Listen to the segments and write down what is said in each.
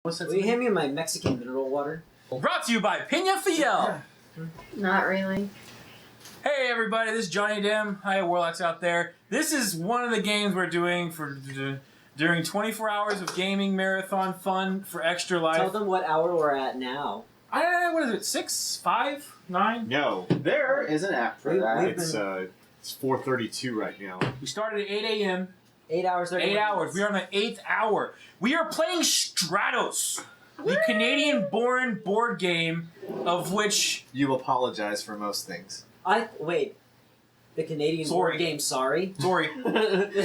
What's that? Will you hand me my Mexican mineral water? Brought to you by Pina Fiel. Not really. Hey everybody, this is Johnny Dim. Hi Warlocks out there. This is one of the games we're doing for during 24 hours of gaming marathon fun for Extra Life. Tell them what hour we're at now. What is it? 6, 5, 9? No, there is an app for that. It's It's 4:32 right now. We started at 8 a.m. 8 hours. 8 hours. We are on the 8th hour. We are playing Stratos, the Canadian-born board game of which You apologize for most things. Wait. The Canadian board game. Sorry. Sorry.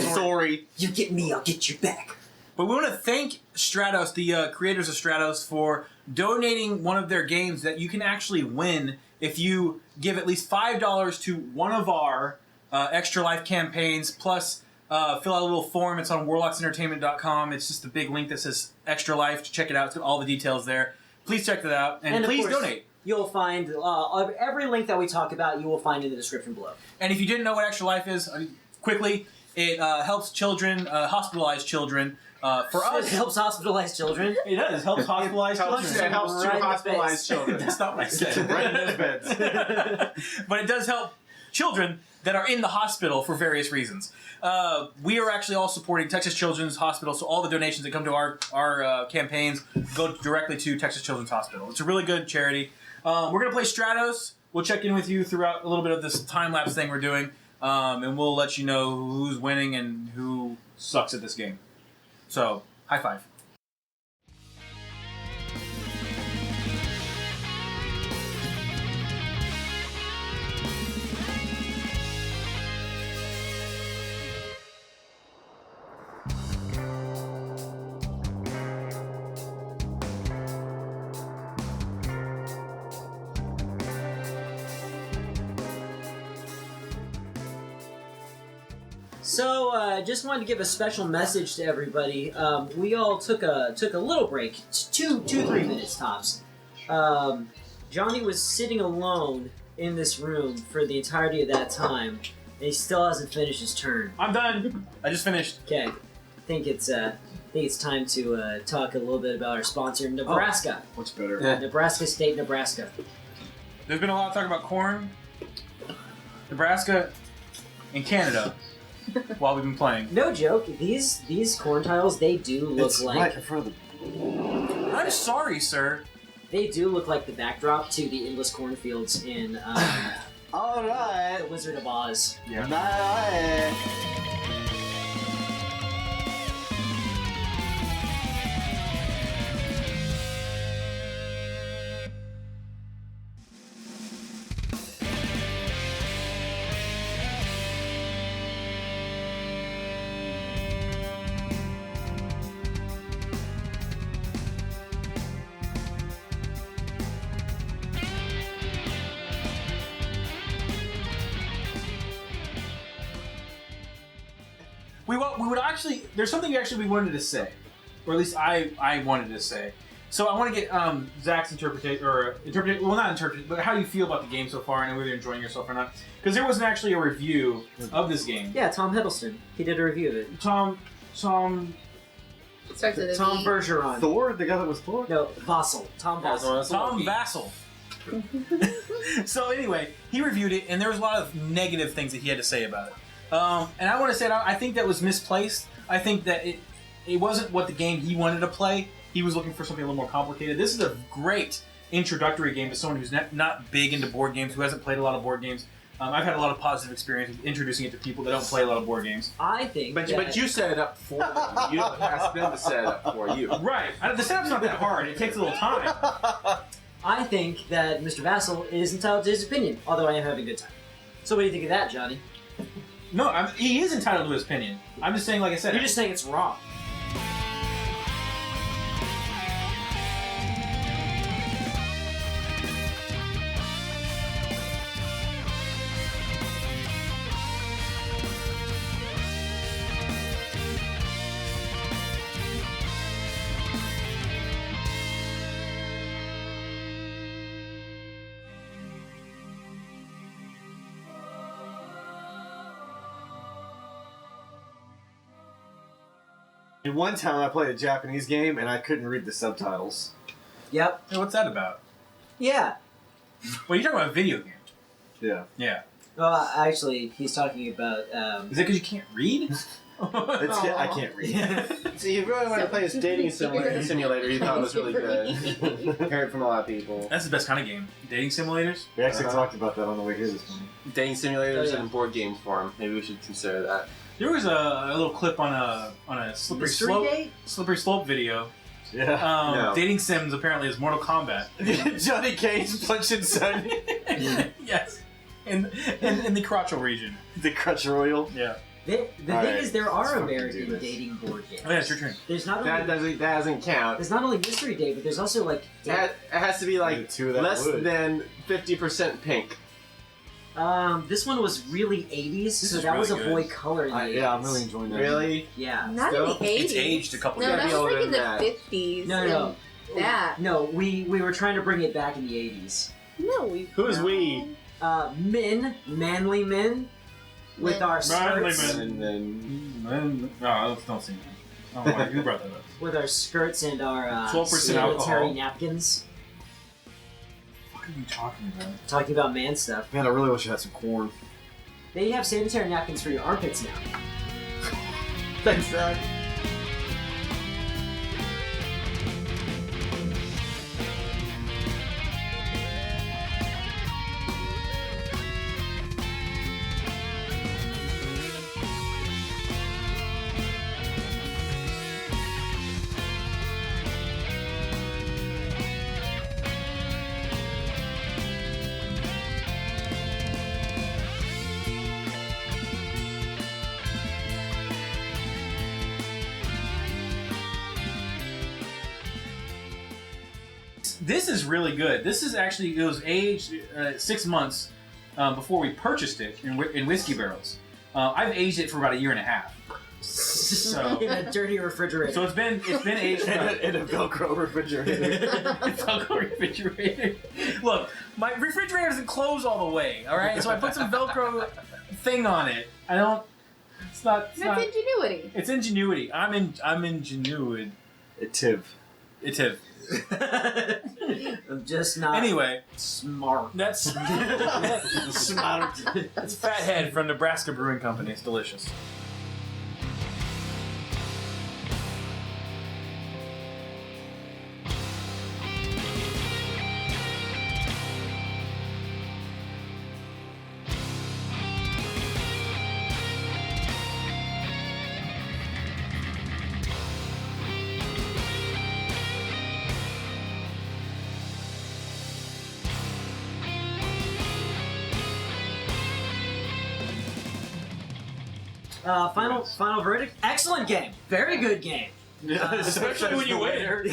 Sorry. You get me, I'll get you back. But we want to thank Stratos, the creators of Stratos, for donating one of their games that you can actually win if you give at least $5 to one of our Extra Life campaigns, plus fill out a little form. It's on warlocksentertainment.com. It's just a big link that says Extra Life. Check it out. It's got all the details there. Please check that out. And please donate. You'll find every link that we talk about, you will find in the description below. And if you didn't know what Extra Life is, quickly, it helps children, hospitalized children. For us, it helps hospitalized children. It does. Helps hospitalized children. It helps Right two in the hospitalized face. children. That's not what I said. Right in those beds. But it does help children that are in the hospital for various reasons. We are actually all supporting Texas Children's Hospital, so all the donations that come to our campaigns go directly to Texas Children's Hospital. It's a really good charity. We're going to play Stratos. We'll check in with you throughout a little bit of this time-lapse thing we're doing, and we'll let you know who's winning and who sucks at this game. So, high five. So, just wanted to give a special message to everybody. We all took a little break, 3 minutes tops. Johnny was sitting alone in this room for the entirety of that time, and he still hasn't finished his turn. I'm done. I just finished. Okay, I think it's time to talk a little bit about our sponsor, Nebraska. What's better? Nebraska State, Nebraska. There's been a lot of talk about corn, Nebraska, and Canada while we've been playing. No joke, these corn tiles, they do look like... right in front of I'm sorry, sir. They do look like the backdrop to the endless cornfields in Alright. The Wizard of Oz. Yeah. Alright. We would actually... There's something we wanted to say. Or at least I wanted to say. So I want to get Zach's interpretation... Well, not interpretation, but how you feel about the game so far and whether you're enjoying yourself or not. Because there wasn't actually a review of this game. Yeah, Tom Hiddleston. He did a review of it. Tom It starts with a Tom V. Bergeron. Thor? The guy that was Thor? No, Vassal. Tom Vassal. Tom Vassal. So anyway, he reviewed it, and there was a lot of negative things that he had to say about it. And I want to say, I think that was misplaced. I think that it wasn't what the game he wanted to play. He was looking for something a little more complicated. This is a great introductory game to someone who's not big into board games, who hasn't played a lot of board games. I've had a lot of positive experience with introducing it to people that don't play a lot of board games. I think But you set it up for them. You don't ask them to set it up for you. Right. The setup's not that hard. It takes a little time. I think that Mr. Vassal is entitled to his opinion, although I am having a good time. So what do you think of that, Johnny? No, he is entitled to his opinion. I'm just saying, like I said... You're just saying it's wrong. And one time I played a Japanese game and I couldn't read the subtitles. Yep. Hey, what's that about? Yeah. Well, you're talking about a video game. Yeah. Yeah. Well, actually, he's talking about. Is it because you can't read? I can't read. So you really want to play this dating simulator you thought was really good. Heard from a lot of people. That's the best kind of game. Dating simulators. We actually talked about that on the way here this morning. Dating simulators Oh, yeah. in board games form. Maybe we should consider that. There was a little clip on a slippery Mystery slope date? slippery slope video. Yeah. No. Dating sims apparently is Mortal Kombat. Johnny Cage punching Son. Yes. In the crotchal region. The Crutch Royal. Yeah. The All thing right, is, there let's are fucking do American this. dating board games. Oh yeah, it's your turn. There's not That only doesn't count. there's not only Mystery Date, but there's also like. It has to be like Maybe two that less would. than 50% pink. This one was really 80s, so is that was a really boy good. color in the 80s. Yeah, I'm really enjoying that. Really? Yeah. Not in the Still? 80s. It's aged a couple No, years. that be was older like in the than that. 50s. No. and That. No, we were trying to bring it back in the 80s. No, we. Who's we? Manly men, with Men. our Manly skirts, men. And then No, don't sing that. I don't know why you brought that up. with our skirts and our 12% sanitary alcohol. napkins. What are you talking about? Talking about man stuff. Man, I really wish I had some corn. They have sanitary napkins for your armpits now. Thanks, Zach. This is really good. This is actually, it was aged 6 months before we purchased it in whiskey barrels. I've aged it for about 1.5 years. So, In a dirty refrigerator. so it's been aged. In a Velcro refrigerator. Velcro refrigerator. Look, my refrigerator doesn't close all the way. All right, so I put some Velcro thing on it. I don't. It's not. It's, That's not, ingenuity. it's ingenuity. I'm ingenuity. Tiv. It's a. I'm just not Anyway, smart. that's Smart. it's Fathead from Nebraska Brewing Company. It's delicious. Final verdict. Excellent game. Very good game. Especially when you win.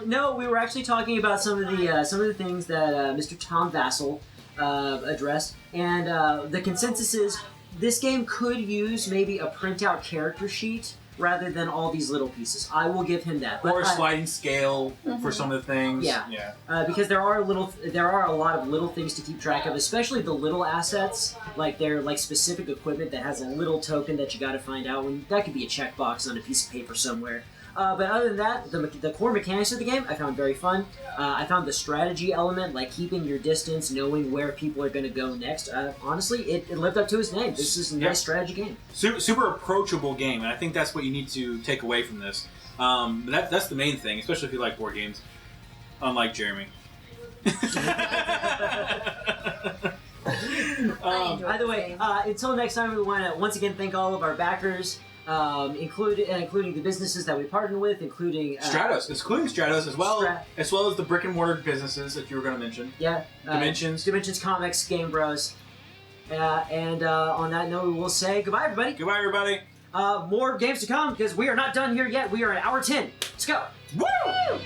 No, we were actually talking about some of the things that Mr. Tom Vassell addressed, and the consensus is this game could use maybe a printout character sheet rather than all these little pieces. I will give him that. Or a I- sliding scale for some of the things. Yeah. Yeah. because there are a lot of little things to keep track of, especially the little assets, like their like specific equipment that has a little token that you got to find out. When that could be a checkbox on a piece of paper somewhere. But other than that, the core mechanics of the game I found very fun. I found the strategy element, like keeping your distance, knowing where people are going to go next. Honestly, it lived up to its name. This is a Yeah. nice strategy game. Super approachable game, and I think that's what you need to take away from this. That's the main thing, especially if you like board games. Unlike Jeremy. By the way, until next time, we want to once again thank all of our backers, including the businesses that we partnered with, including Stratos, including Stratos as well, Strat- as well as the brick and mortar businesses that you were going to mention. Yeah, Dimensions. Dimensions Comics, Game Bros. And on that note, we will say goodbye, everybody. Goodbye, everybody. More games to come because we are not done here yet. We are at hour 10. Let's go. Woo!